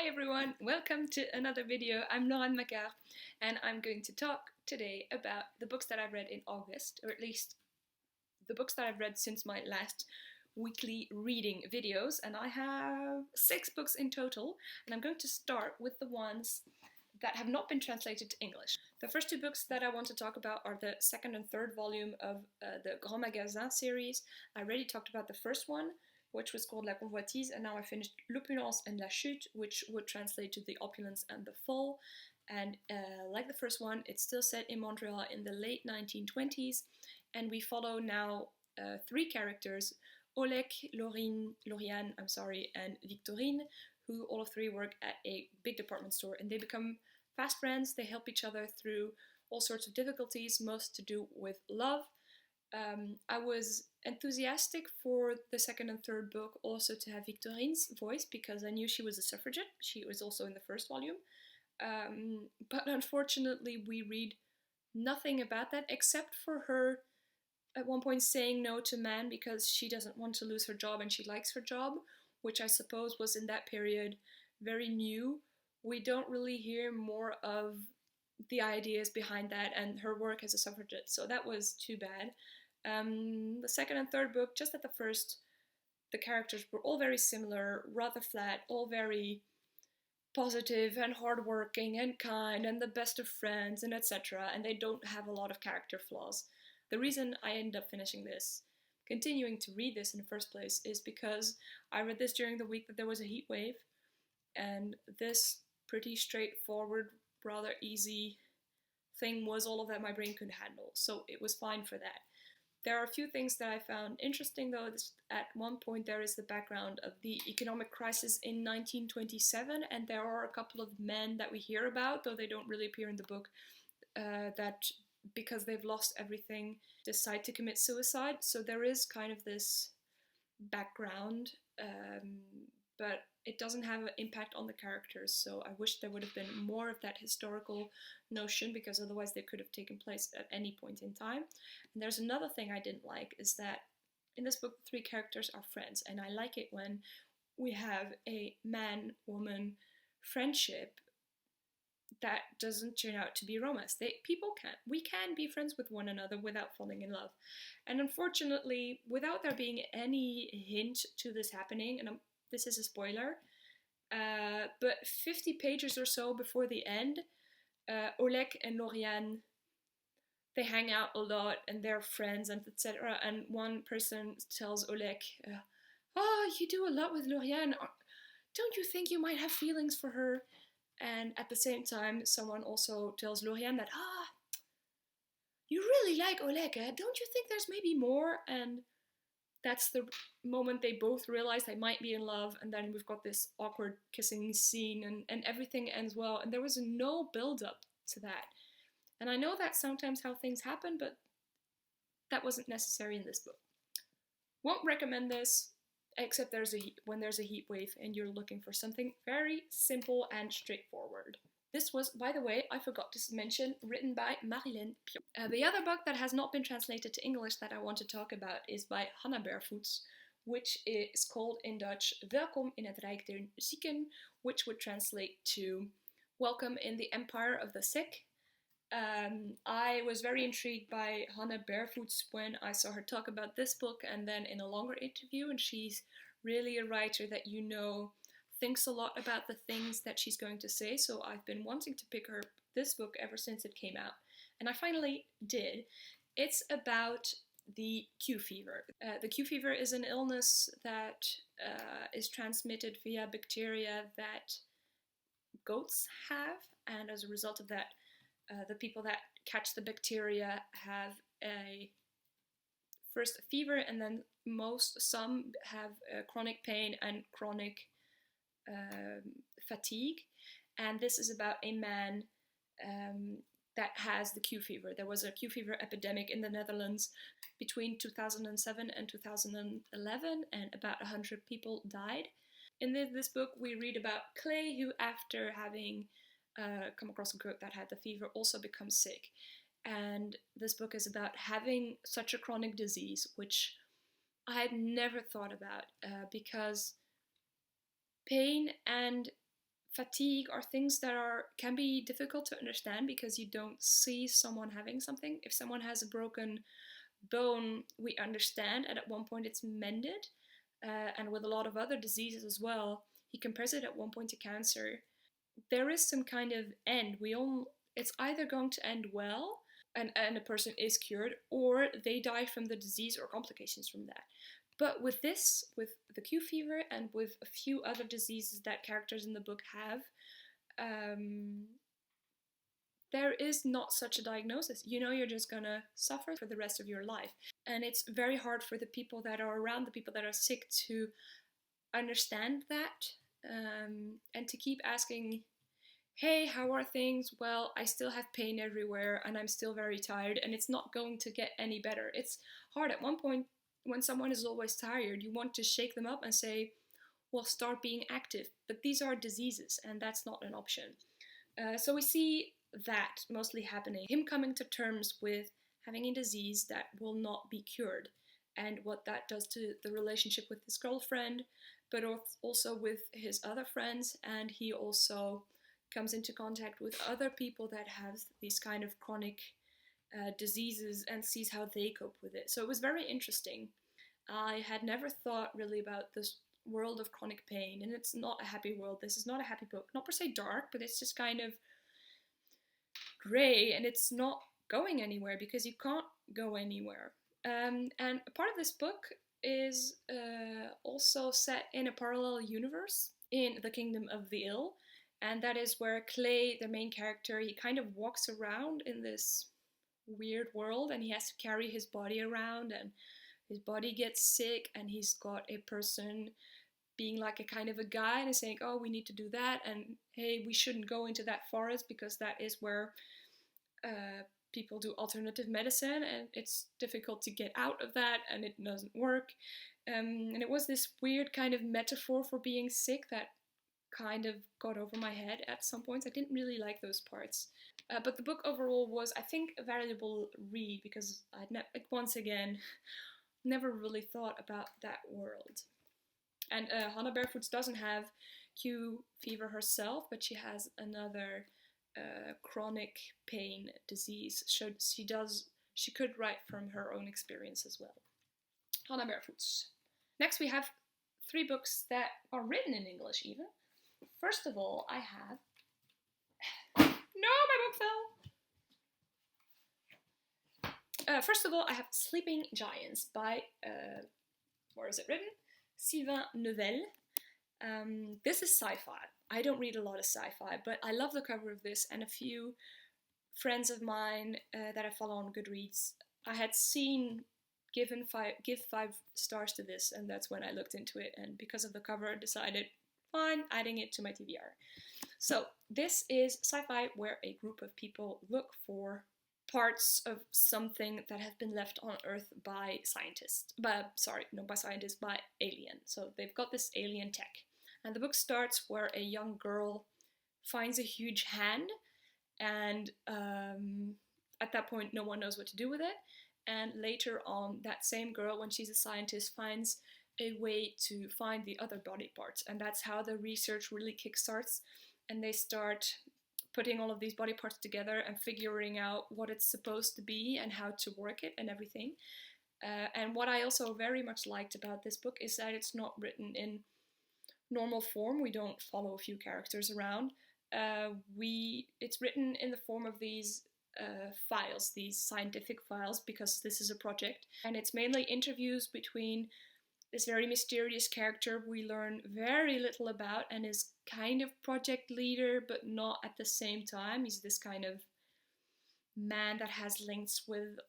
Hi everyone, welcome to another video. I'm Laurent Macquart and I'm going to talk today about the books that I've read in August, or at least the books that I've read since my last weekly reading videos, and I have 6 books in total, and I'm going to start with the ones that have not been translated to English. The first 2 books that I want to talk about are the second and third volume of the Grand Magasin series. I already talked about the first one, which was called La Convoitise, and now I finished L'Opulence and La Chute, which would translate to The Opulence and the Fall. And like the first one, it's still set in Montreal in the late 1920s, and we follow now 3 characters, Oleg, Lauriane, and Victorine, who all of 3 work at a big department store, and they become fast friends. They help each other through all sorts of difficulties, most to do with love. I was enthusiastic for the second and third book also to have Victorine's voice, because I knew she was a suffragette. She was also in the first volume. But unfortunately we read nothing about that, except for her at one point saying no to man because she doesn't want to lose her job and she likes her job, which I suppose was in that period very new. We don't really hear more of the ideas behind that and her work as a suffragette, so that was too bad. The second and third book, just at the first, the characters were all very similar, rather flat, all very positive and hardworking and kind and the best of friends and etc. And they don't have a lot of character flaws. The reason I ended up finishing this, continuing to read this in the first place, is because I read this during the week that there was a heat wave, and this pretty straightforward, rather easy thing was all of that my brain could handle, so it was fine for that. There are a few things that I found interesting though. At one point there is the background of the economic crisis in 1927, and there are a couple of men that we hear about, though they don't really appear in the book, that because they've lost everything decide to commit suicide. So there is kind of this background, but it doesn't have an impact on the characters, so I wish there would have been more of that historical notion, because otherwise they could have taken place at any point in time. And there's another thing I didn't like, is that in this book the 3 characters are friends, and I like it when we have a man-woman friendship that doesn't turn out to be romance. We can be friends with one another without falling in love. And unfortunately, without there being any hint to this happening, and this is a spoiler, but 50 pages or so before the end, Oleg and Lauriane, they hang out a lot and they're friends and etc. And one person tells Oleg, you do a lot with Lauriane. Don't you think you might have feelings for her? And at the same time, someone also tells Lauriane that, you really like Oleg, don't you think there's maybe more? And that's the moment they both realize they might be in love, and then we've got this awkward kissing scene, and everything ends well, and there was no build-up to that. And I know that's sometimes how things happen, but that wasn't necessary in this book. Won't recommend this, except when there's a heat wave and you're looking for something very simple and straightforward. This was, by the way, I forgot to mention, written by Marylène, Pion. The other book that has not been translated to English that I want to talk about is by Hanna Bervoets, which is called in Dutch Welkom in het rijk zieken, which would translate to Welcome in the Empire of the Sick. I was very intrigued by Hanna Bervoets when I saw her talk about this book, and then in a longer interview, and she's really a writer that thinks a lot about the things that she's going to say, so I've been wanting to pick this book ever since it came out, and I finally did. It's about the Q fever. The Q fever is an illness that is transmitted via bacteria that goats have, and as a result of that, the people that catch the bacteria have first a fever, and then some have chronic pain and chronic fatigue. And this is about a man that has the Q fever. There was a Q fever epidemic in the Netherlands between 2007 and 2011, and about 100 people died. In this book we read about Clay, who after having come across a goat that had the fever also becomes sick. And this book is about having such a chronic disease, which I had never thought about, because pain and fatigue are things that can be difficult to understand because you don't see someone having something. If someone has a broken bone, we understand, and at one point it's mended. And with a lot of other diseases as well, he compares it at one point to cancer. There is some kind of end. It's either going to end well, and a person is cured, or they die from the disease or complications from that. But with this, with the Q fever and with a few other diseases that characters in the book have, there is not such a diagnosis. You know, you're just gonna suffer for the rest of your life. And it's very hard for the people that are around, the people that are sick, to understand that, and to keep asking, hey, how are things? Well, I still have pain everywhere and I'm still very tired, and it's not going to get any better. It's hard. At one point, when someone is always tired, you want to shake them up and say, well, start being active. But these are diseases, and that's not an option. So we see that mostly happening. Him coming to terms with having a disease that will not be cured, and what that does to the relationship with his girlfriend, but also with his other friends. And he also comes into contact with other people that have these kind of chronic diseases and sees how they cope with it. So it was very interesting. I had never thought really about this world of chronic pain, and it's not a happy world. This is not a happy book. Not per se dark, but it's just kind of grey, and it's not going anywhere because you can't go anywhere. And a part of this book is also set in a parallel universe in the Kingdom of the Ill, and that is where Clay, the main character, he kind of walks around in this weird world, and he has to carry his body around, and his body gets sick, and he's got a person being like a kind of a guide and saying, oh, we need to do that, and hey, we shouldn't go into that forest because that is where people do alternative medicine, and it's difficult to get out of that, and it doesn't work. And it was this weird kind of metaphor for being sick that kind of got over my head at some points. I didn't really like those parts. But the book overall was, I think, a valuable read because I'd once again never really thought about that world. And Hanna Bervoets doesn't have Q fever herself, but she has another chronic pain disease. So she could write from her own experience as well. Hanna Bervoets. Next we have 3 books that are written in English even. First of all, I have... No, my book fell! First of all, I have Sleeping Giants by, where is it written? Sylvain Neuvel. This is sci-fi. I don't read a lot of sci-fi, but I love the cover of this, and a few friends of mine that I follow on Goodreads, I had seen give 5 stars to this, and that's when I looked into it, and because of the cover I decided, fine, adding it to my TBR. So this is sci-fi where a group of people look for parts of something that have been left on Earth by scientists. By alien. So they've got this alien tech. And the book starts where a young girl finds a huge hand, and at that point no one knows what to do with it. And later on, that same girl, when she's a scientist, finds a way to find the other body parts, and that's how the research really kickstarts, and they start putting all of these body parts together and figuring out what it's supposed to be and how to work it and everything. And what I also very much liked about this book is that it's not written in normal form. We don't follow a few characters around. It's written in the form of these files, these scientific files, because this is a project, and it's mainly interviews between this very mysterious character we learn very little about, and is kind of project leader, but not at the same time. He's this kind of man that has links with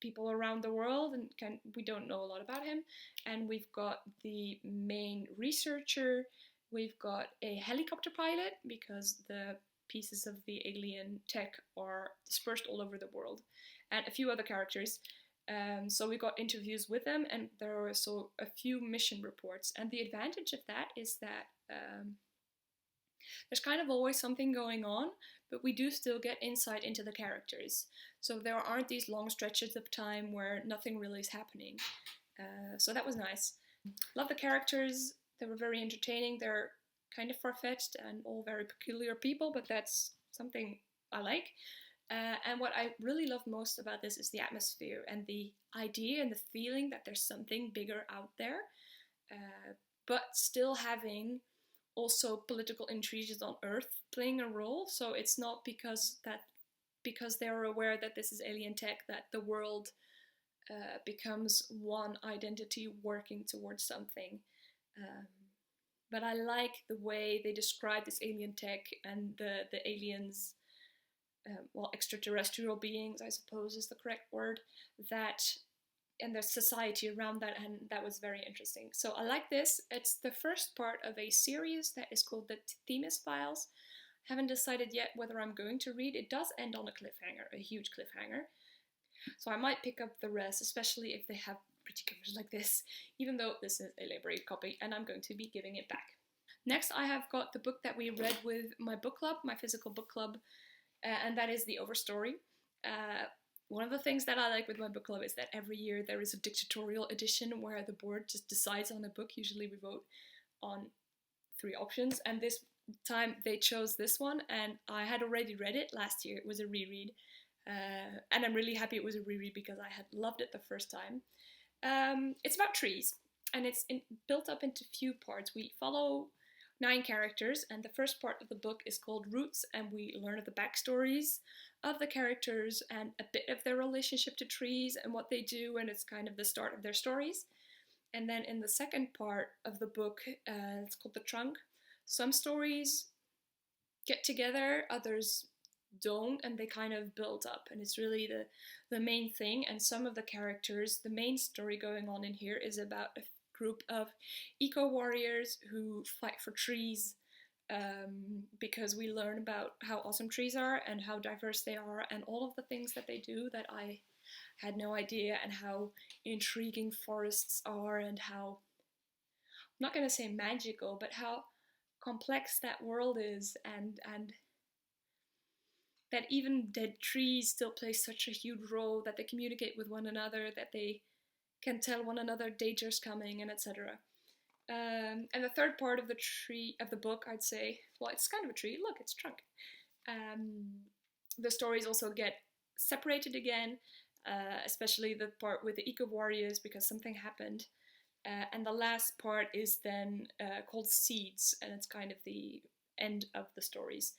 people around the world, and we don't know a lot about him. And we've got the main researcher, we've got a helicopter pilot, because the pieces of the alien tech are dispersed all over the world, and a few other characters. So we got interviews with them, and there are also a few mission reports. And the advantage of that is that there's kind of always something going on, but we do still get insight into the characters. So there aren't these long stretches of time where nothing really is happening. So that was nice. Love the characters. They were very entertaining. They're kind of far-fetched and all very peculiar people, but that's something I like. And what I really love most about this is the atmosphere and the idea and the feeling that there's something bigger out there, but still having also political intrigues on Earth playing a role. So it's not because they're aware that this is alien tech that the world becomes one identity working towards something. But I like the way they describe this alien tech and the aliens, extraterrestrial beings, I suppose is the correct word, that and the society around that, and that was very interesting. So I like this. It's the first part of a series that is called the Themis Files. Haven't decided yet whether I'm going to read. It does end on a cliffhanger, a huge cliffhanger. So I might pick up the rest, especially if they have pretty covers like this, even though this is a library copy and I'm going to be giving it back. Next, I have got the book that we read with my book club, my physical book club, and that is the Overstory. One of the things that I like with my book club is that every year there is a dictatorial edition where the board just decides on a book. Usually we vote on 3 options, and this time they chose this one, and I had already read it last year. It was a reread, and I'm really happy it was a reread because I had loved it the first time. It's about trees, and it's built up into few parts. We follow 9 characters, and the first part of the book is called Roots, and we learn of the backstories of the characters and a bit of their relationship to trees and what they do, and it's kind of the start of their stories. And then in the second part of the book, it's called The Trunk. Some stories get together, others don't, and they kind of build up, and it's really the main thing. And some of the characters, the main story going on in here is about a group of eco-warriors who fight for trees, because we learn about how awesome trees are and how diverse they are and all of the things that they do that I had no idea, and how intriguing forests are, and how, I'm not going to say magical, but how complex that world is, and that even dead trees still play such a huge role, that they communicate with one another, that they can tell one another dangers coming, and etc. And the third part of the book, I'd say, well, it's kind of a tree. Look, it's trunk. The stories also get separated again, especially the part with the eco warriors, because something happened. And the last part is then called Seeds, and it's kind of the end of the stories.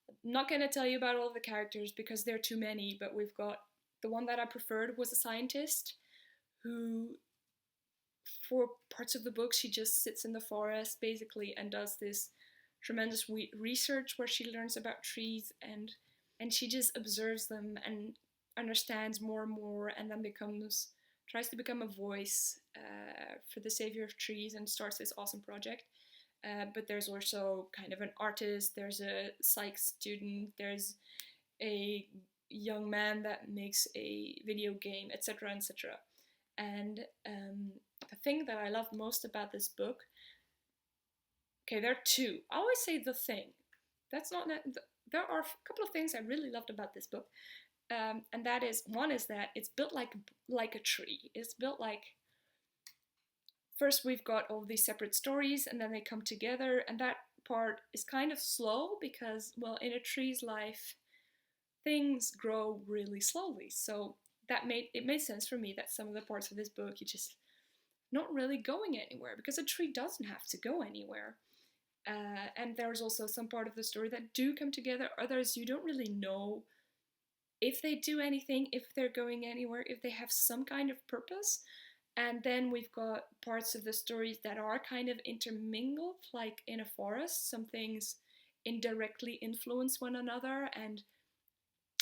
I'm not going to tell you about all of the characters because there are too many, but we've got the one that I preferred was a scientist who, for parts of the book, she just sits in the forest basically and does this tremendous research where she learns about trees, and she just observes them and understands more and more, and then tries to become a voice for the savior of trees, and starts this awesome project. But there's also kind of an artist, there's a psych student, there's a young man that makes a video game, etc., etc. And the thing that I love most about this book, okay, there are 2. I always say the thing. That's not. There are a couple of things I really loved about this book, and that is, one is that it's built like a tree. It's built like, first we've got all these separate stories, and then they come together, and that part is kind of slow because, well, in a tree's life, things grow really slowly. So it made sense for me that some of the parts of this book you just not really going anywhere, because a tree doesn't have to go anywhere. And there's also some part of the story that do come together. Others you don't really know if they do anything, if they're going anywhere, if they have some kind of purpose. And then we've got parts of the stories that are kind of intermingled, like in a forest. Some things indirectly influence one another, and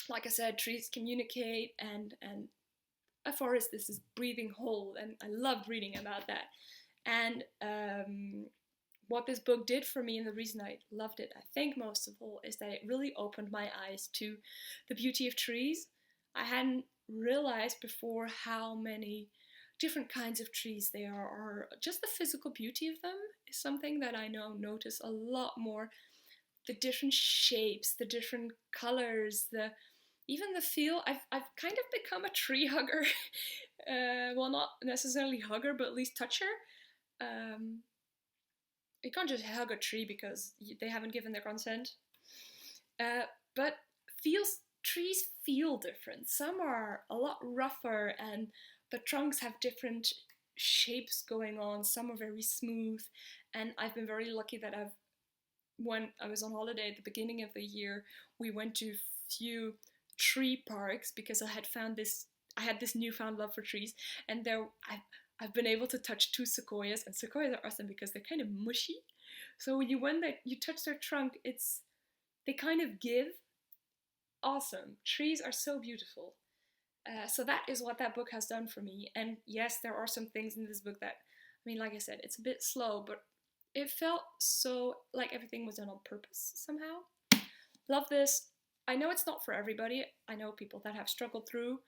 like I said, trees communicate, and a forest is this breathing hole, and I loved reading about that. And what this book did for me, and the reason I loved it, I think most of all, is that it really opened my eyes to the beauty of trees. I hadn't realized before how many different kinds of trees there are, or just the physical beauty of them is something that I now notice a lot more. The different shapes, the different colors, even the feel. I've kind of become a tree hugger. Well, not necessarily hugger, but at least toucher. you can't just hug a tree because they haven't given their consent. But trees feel different. Some are a lot rougher, and the trunks have different shapes going on. Some are very smooth, and I've been very lucky that when I was on holiday at the beginning of the year, we went to few tree parks because I had this newfound love for trees, and I've been able to touch 2 sequoias, and sequoias are awesome because they're kind of mushy. So when you touch their trunk, they kind of give. Awesome. Trees are so beautiful. So that is what that book has done for me. And yes, there are some things in this book that, I mean, like I said, it's a bit slow, but it felt so like everything was done on purpose somehow. Love this. I know it's not for everybody. I know people that have struggled through,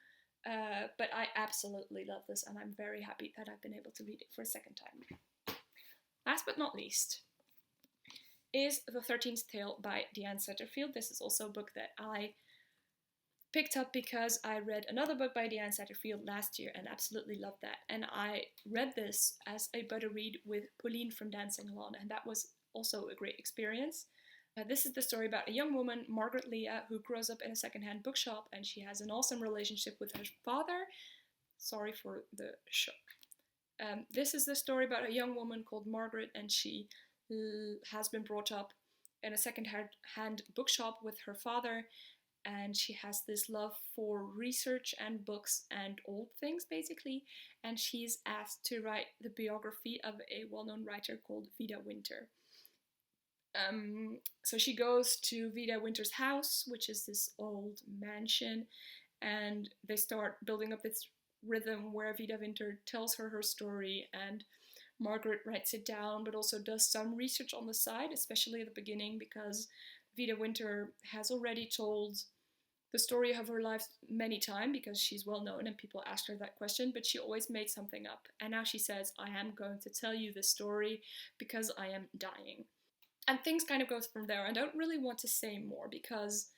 but I absolutely love this, and I'm very happy that I've been able to read it for a second time. Last but not least is The 13th Tale by Diane Setterfield. This is also a book that I picked up because I read another book by Diane Setterfield last year and absolutely loved that. And I read this as a butter read with Pauline from Dancing Alone, and that was also a great experience. This is the story about a young woman, Margaret Leah, who grows up in a secondhand bookshop, and she has an awesome relationship with her father. Sorry for the shock. This is the story about a young woman called Margaret, and she has been brought up in a second-hand bookshop with her father, and she has this love for research and books and old things, basically, and she's asked to write the biography of a well-known writer called Vida Winter. So she goes to Vida Winter's house, which is this old mansion, and they start building up this rhythm where Vida Winter tells her story, and Margaret writes it down, but also does some research on the side, especially at the beginning, because Vida Winter has already told the story of her life many times because she's well known and people ask her that question, but she always made something up. And now she says, I am going to tell you the story because I am dying. And things kind of goes from there. I don't really want to say more because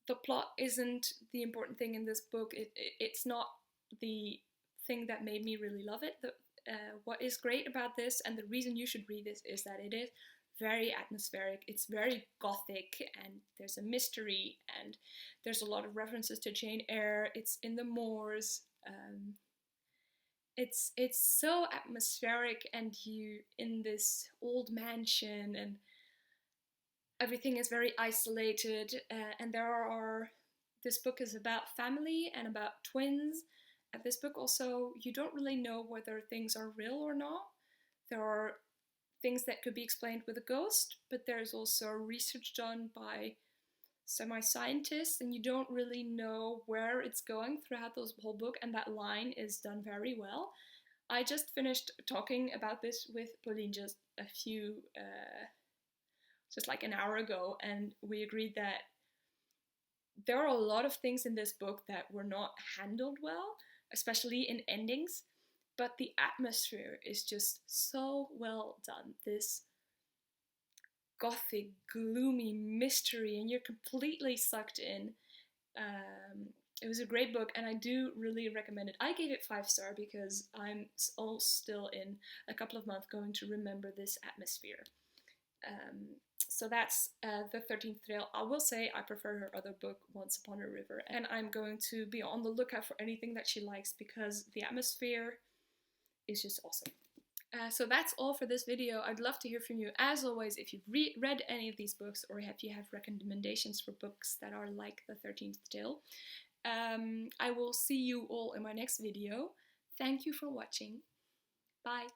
the plot isn't the important thing in this book. It's not the thing that made me really love it. What is great about this, and the reason you should read this, is that it is very atmospheric. It's very gothic, and there's a mystery, and there's a lot of references to Jane Eyre. It's in the moors. It's so atmospheric, and you in this old mansion, and everything is very isolated. And this book is about family and about twins. And this book also, you don't really know whether things are real or not. There are things that could be explained with a ghost, but there's also research done by semi-scientists, and you don't really know where it's going throughout the whole book, and that line is done very well. I just finished talking about this with Pauline just like an hour ago, and we agreed that there are a lot of things in this book that were not handled well, especially in endings, but the atmosphere is just so well done. This gothic, gloomy mystery, and you're completely sucked in. It was a great book, and I do really recommend it. I gave it 5-star because I'm all still in a couple of months going to remember this atmosphere. So that's The 13th Tale. I will say I prefer her other book, Once Upon a River, and I'm going to be on the lookout for anything that she likes because the atmosphere is just awesome. So that's all for this video. I'd love to hear from you. As always, if you've read any of these books, or if you have recommendations for books that are like The 13th Tale. I will see you all in my next video. Thank you for watching. Bye.